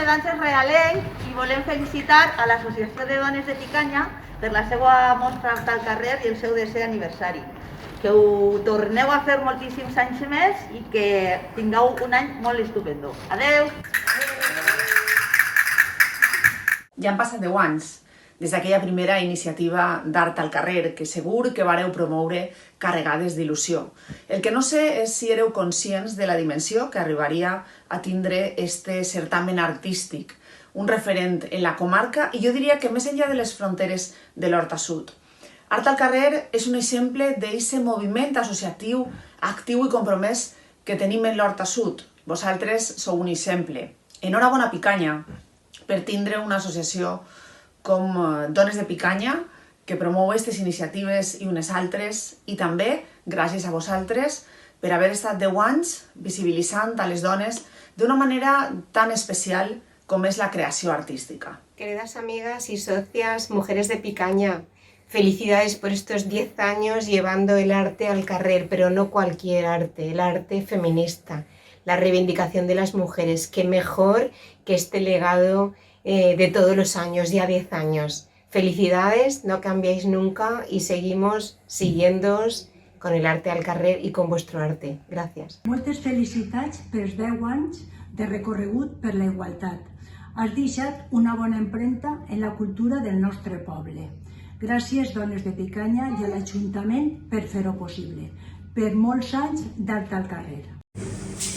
de Danses Realenc i volem felicitar a l'Associació de Dones de Picanya per la seva mostra Art al carrer i el seu 10è aniversari. Que ho torneu a fer moltíssims anys més i que tingueu un any molt estupendo. Adeu! Ja han passat 10 anys des d'aquella primera iniciativa d'Art al carrer, que segur que vareu promoure carregades d'il·lusió. El que no sé és si éreu conscients de la dimensió que arribaria a tindre este certamen artístic, un referent en la comarca i jo diria que més enllà de les fronteres de l'Horta Sud. Art al carrer és un exemple d'aquest moviment associatiu, actiu i compromès que tenim en l'Horta Sud. Vosaltres sou un exemple. Enhorabona Picanya per tindre una associació com Dones de Picanya, que promou aquestes iniciatives i unes altres, i també, gràcies a vosaltres, per haver estat 10 anys visibilitzant a les dones d'una manera tan especial com és la creació artística. Queridas amigas y socias, mujeres de Picanya, felicidades por estos 10 años llevando el arte al carrer, pero no cualquier arte, el arte feminista, la reivindicación de las mujeres. Qué mejor que este legado de todos los años, ya 10 años. Felicidades, no cambiáis nunca y seguimos siguiéndoos con el arte al carrer y con vuestro arte. Gracias. Moltes felicitats pels 10 anys de recorregut per la igualtat. Has deixat una bona empremta en la cultura del nostre poble. Gràcies, Dones de Picanya, i a l'Ajuntament per fer-ho possible. Per molts anys d'Art al carrer.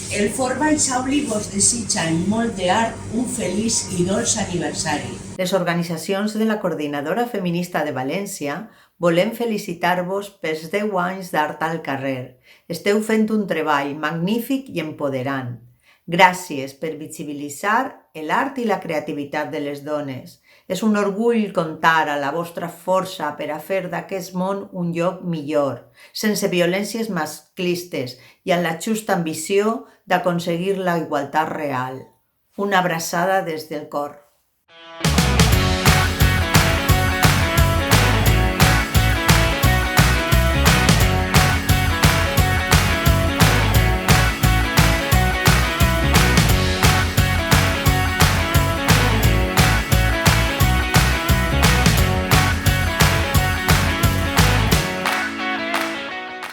El Fort Vallsauli vos desitja en molt d'art un feliç i dolç aniversari. Les organitzacions de la Coordinadora Feminista de València volem felicitar-vos pels 10 anys d'Art al carrer. Esteu fent un treball magnífic i empoderant. Gràcies per visibilitzar l'art i la creativitat de les dones. És un orgull comptar a la vostra força per a fer d'aquest món un lloc millor, sense violències masclistes i amb la justa ambició d'aconseguir la igualtat real. Una abraçada des del cor.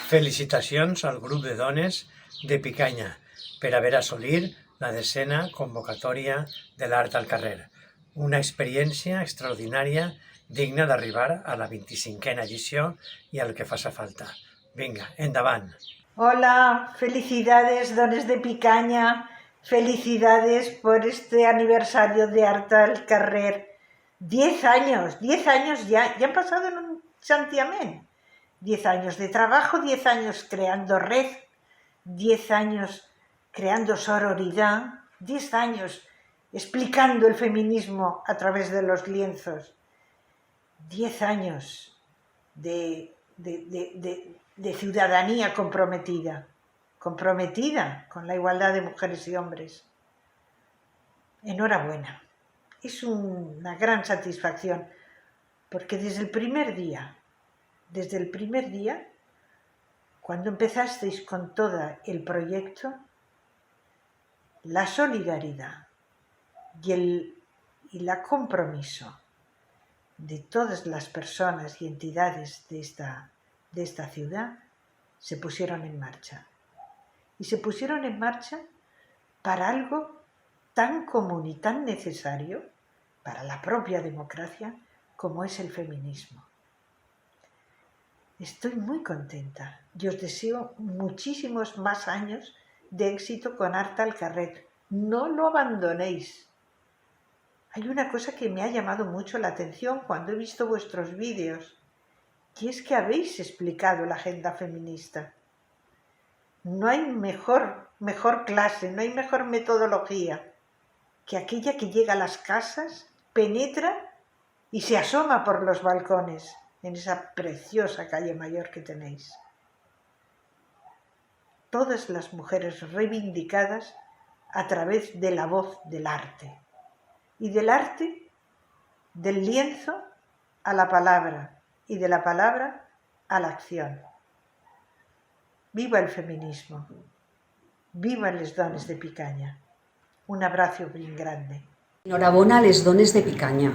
Felicitacions al grup de dones de Picanya per haver assolit la 10a convocatòria de l'Art al carrer. Una experiència extraordinària digna d'arribar a la 25a edició i al que faça falta. Vinga, endavant! Hola, felicidades, Dones de Picanya, felicidades por este aniversario de Art al carrer. 10 años ya han pasado en un santiamén. 10 años de trabajo, 10 años creando red, 10 años creando sororidad, 10 años explicando el feminismo a través de los lienzos, 10 años de ciudadanía comprometida con la igualdad de mujeres y hombres. Enhorabuena, es una gran satisfacción, porque desde el primer día, cuando empezasteis con todo el proyecto, la solidaridad y el compromiso de todas las personas y entidades de esta ciudad se pusieron en marcha. Y se pusieron en marcha para algo tan común y tan necesario para la propia democracia como es el feminismo. Estoy muy contenta y os deseo muchísimos más años de éxito con Art al carrer. No lo abandonéis. Hay una cosa que me ha llamado mucho la atención cuando he visto vuestros vídeos, y es que habéis explicado la agenda feminista. No hay mejor clase, no hay mejor metodología que aquella que llega a las casas, penetra y se asoma por los balcones en esa preciosa calle mayor que tenéis. Todas las mujeres reivindicadas a través de la voz del arte. Y del arte, del lienzo a la palabra, y de la palabra a la acción. Viva el feminismo, viva les dones de Picanya. Un abrazo bien grande. Enhorabona a les dones de Picanya.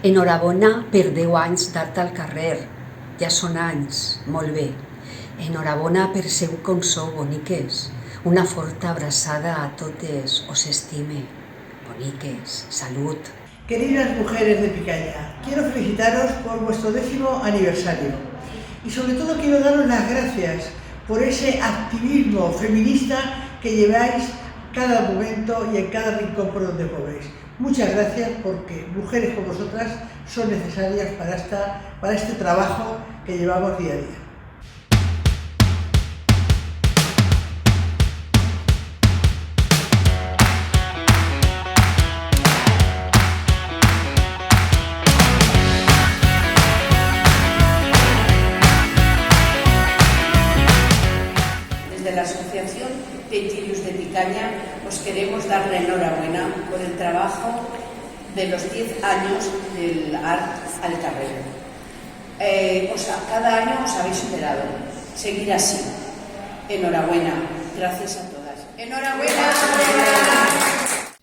Enhorabona per 10 anys d'Art al carrer. Ja són anys, molt bé. Enhorabona per ser com sou, boniques. Una forta abraçada a totes, os estime. Boniques, salud. Queridas mujeres de Picanya, quiero felicitaros por vuestro 10º aniversario y sobre todo quiero daros las gracias por ese activismo feminista que lleváis cada momento y en cada rincón por donde podéis. Muchas gracias porque mujeres como vosotras son necesarias para este trabajo que llevamos día a día. Desde la Asociación Petirius de Picanya os queremos dar la enhorabuena por el trabajo de los 10 años del Art al carrer. Cada año os habéis superado. Seguir así. Enhorabuena. Gracias a todas. Enhorabuena!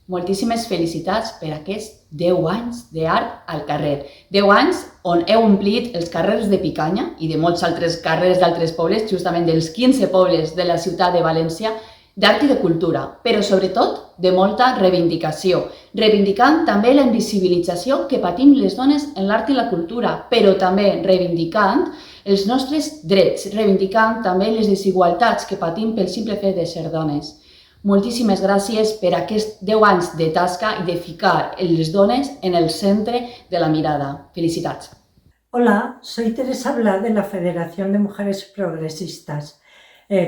Moltíssimes felicitats per aquests 10 anys d'Art al carrer. 10 anys on heu omplit els carrers de Picanya i de molts altres carrers d'altres pobles, justament dels 15 pobles de la ciutat de València, d'art i de cultura, però sobretot de molta reivindicació. Reivindicant també la invisibilització que patim les dones en l'art i la cultura, però també reivindicant els nostres drets, reivindicant també les desigualtats que patim pel simple fet de ser dones. Moltíssimes gràcies per aquests 10 anys de tasca i de ficar les dones en el centre de la mirada. Felicitats. Hola, soy Teresa Bla de la Federación de Mujeres Progresistas.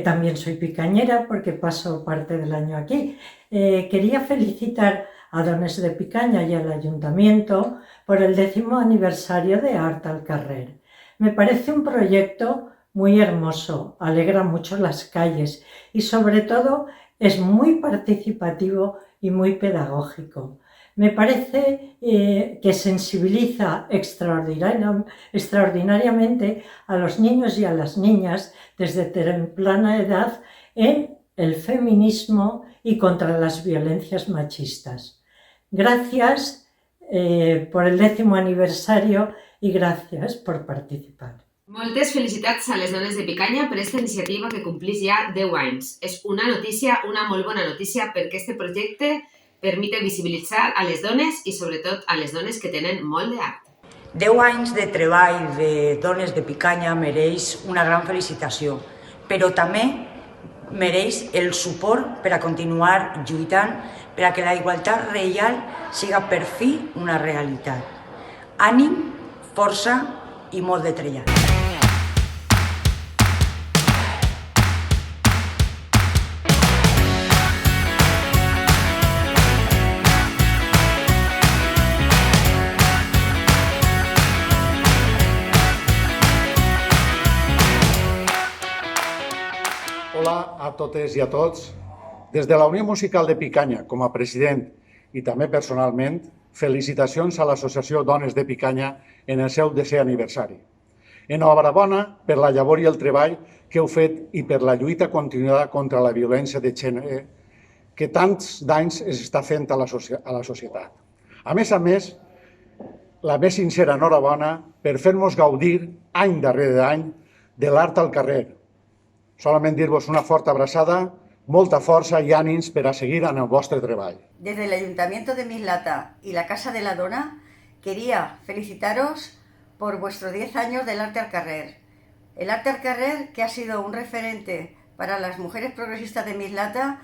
También soy picañera porque paso parte del año aquí. Quería felicitar a Dones de Picanya y al Ayuntamiento por el 10º aniversario de Art al carrer. Me parece un proyecto muy hermoso, alegra mucho las calles y sobre todo es muy participativo y muy pedagógico. Me parece que sensibiliza extraordinariamente a los niños y a las niñas desde temprana edad en el feminismo y contra las violencias machistas. Gracias por el 10º aniversario y gracias por participar. Moltes felicitats a les dones de Picanya per aquesta iniciativa que complís ja 10 anys. És una notícia, una molt bona notícia, perquè aquest projecte permet visibilitzar a les dones i sobretot a les dones que tenen molt d'art. 10 anys de treball de dones de Picanya mereix una gran felicitació, però també mereix el suport per a continuar lluitant per a que la igualtat real siga per fi una realitat. Ànim, força i molt de treballar. Hola a totes i a tots. Des de la Unió Musical de Picanya, com a president i també personalment, felicitacions a l'Associació Dones de Picanya en el seu 10è aniversari. Enhorabona per la llavor i el treball que heu fet i per la lluita continuada contra la violència de gènere que tants danys es està fent a la societat. A més, la més sincera enhorabona per fer-nos gaudir any darrere any de l'art al carrer. Solament dir-vos una forta abraçada, molta força i ànims per a seguir en el vostre treball. Desde el Ayuntamiento de Mislata y la Casa de la Dona, quería felicitaros por vuestros 10 años del Arte al Carrer. El Arte al Carrer que ha sido un referente para las mujeres progresistas de Mislata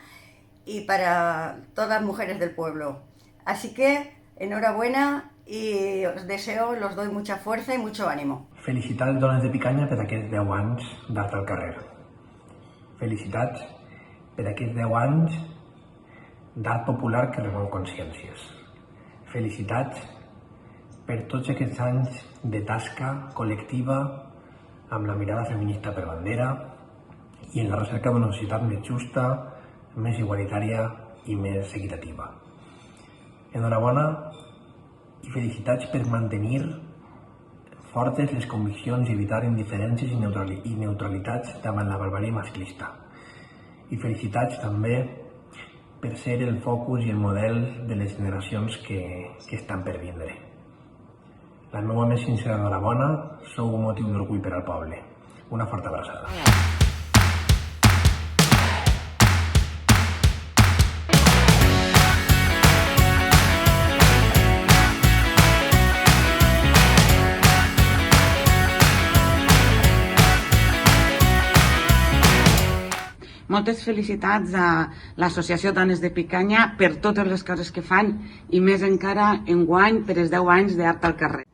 y para todas las mujeres del pueblo. Así que, enhorabuena y os deseo, os doy mucha fuerza y mucho ánimo. Felicitats dones de Picanya per aquests 10 anys d'Art al carrer. Felicitats per aquests 10 anys d'art popular que remou consciències. Felicitats per tots aquests anys de tasca col·lectiva amb la mirada feminista per bandera i en la recerca d'una societat més justa, més igualitària i més equitativa. Enhorabona i felicitats per mantenir fortes les conviccions i evitar indiferències i neutralitats davant la barbàrie masclista. I felicitats també per ser el focus i el model de les generacions que estan per vindre. La meva més sincera enhorabona, sou un motiu d'orgull per al poble. Una forta abraçada. Moltes felicitats a l'Associació Dones de Picanya per totes les coses que fan i més encara enguany per els 10 anys d'Art al Carrer.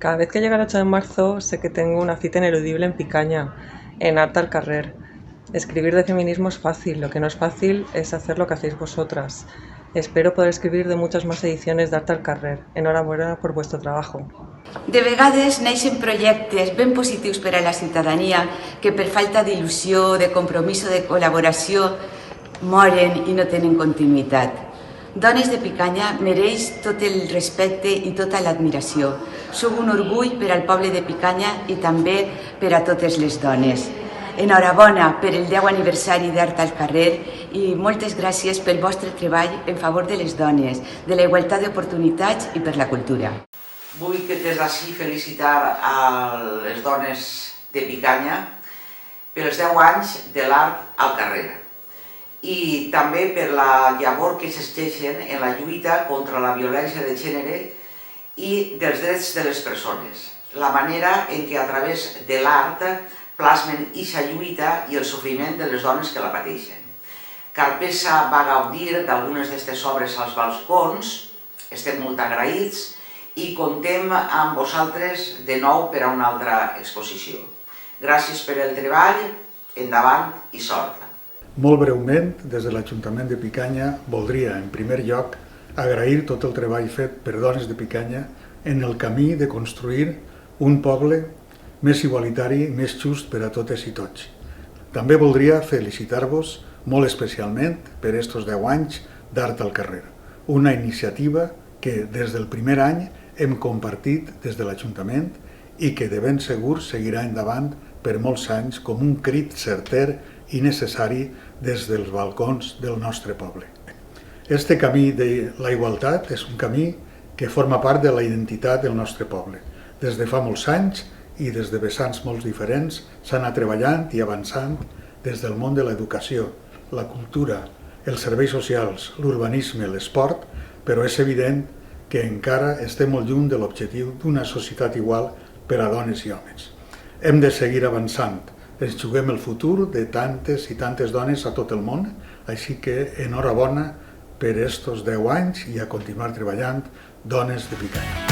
Cada vez que llega el 8 de marzo sé que tengo una cita ineludible en Picaña, en Art al Carrer. Escribir de feminismo es fácil, lo que no es fácil es hacer lo que hacéis vosotras. Espero poder escribir de muchas más ediciones de Art al Carrer. Enhorabuena por vuestro trabajo. De vegades neixen projectes ben positius per a la ciutadania que per falta d'il·lusió, de compromís o de col·laboració moren i no tenen continuïtat. Dones de Picanya mereix tot el respecte i tota l'admiració. Sou un orgull per al poble de Picanya i també per a totes les dones. Enhorabona per el 10 aniversari d'Art al Carrer i moltes gràcies pel vostre treball en favor de les dones, de la igualtat d'oportunitats i per la cultura. Vull que des d'ací felicitar a les dones de Picanya pels 10 anys de l'Art al Carrer i també per la llavor que s'exerceixen en la lluita contra la violència de gènere i dels drets de les persones. La manera en què a través de l'art plasmen aquesta lluita i el sofriment de les dones que la pateixen. Carpessa va gaudir d'algunes d'aquestes obres als balcons, estem molt agraïts i contem amb vosaltres de nou per a una altra exposició. Gràcies per el treball, endavant i sort. Molt breument, des de l'Ajuntament de Picanya, voldria, en primer lloc, agrair tot el treball fet per dones de Picanya en el camí de construir un poble més igualitari, més just per a totes i tots. També voldria felicitar-vos molt especialment per estos 10 anys d'Art al Carrer, una iniciativa que des del primer any hem compartit des de l'Ajuntament i que de ben segur seguirà endavant per molts anys com un crit certer i necessari des dels balcons del nostre poble. Este camí de la igualtat és un camí que forma part de la identitat del nostre poble. Des de fa molts anys i des de vessants molt diferents s'ha anat treballant i avançant des del món de l'educació, la cultura, els serveis socials, l'urbanisme, l'esport, però és evident que encara estem molt lluny de l'objectiu d'una societat igual per a dones i homes. Hem de seguir avançant. Ens juguem el futur de tantes i tantes dones a tot el món, així que enhorabona per estos 10 anys i a continuar treballant, dones de Picanya.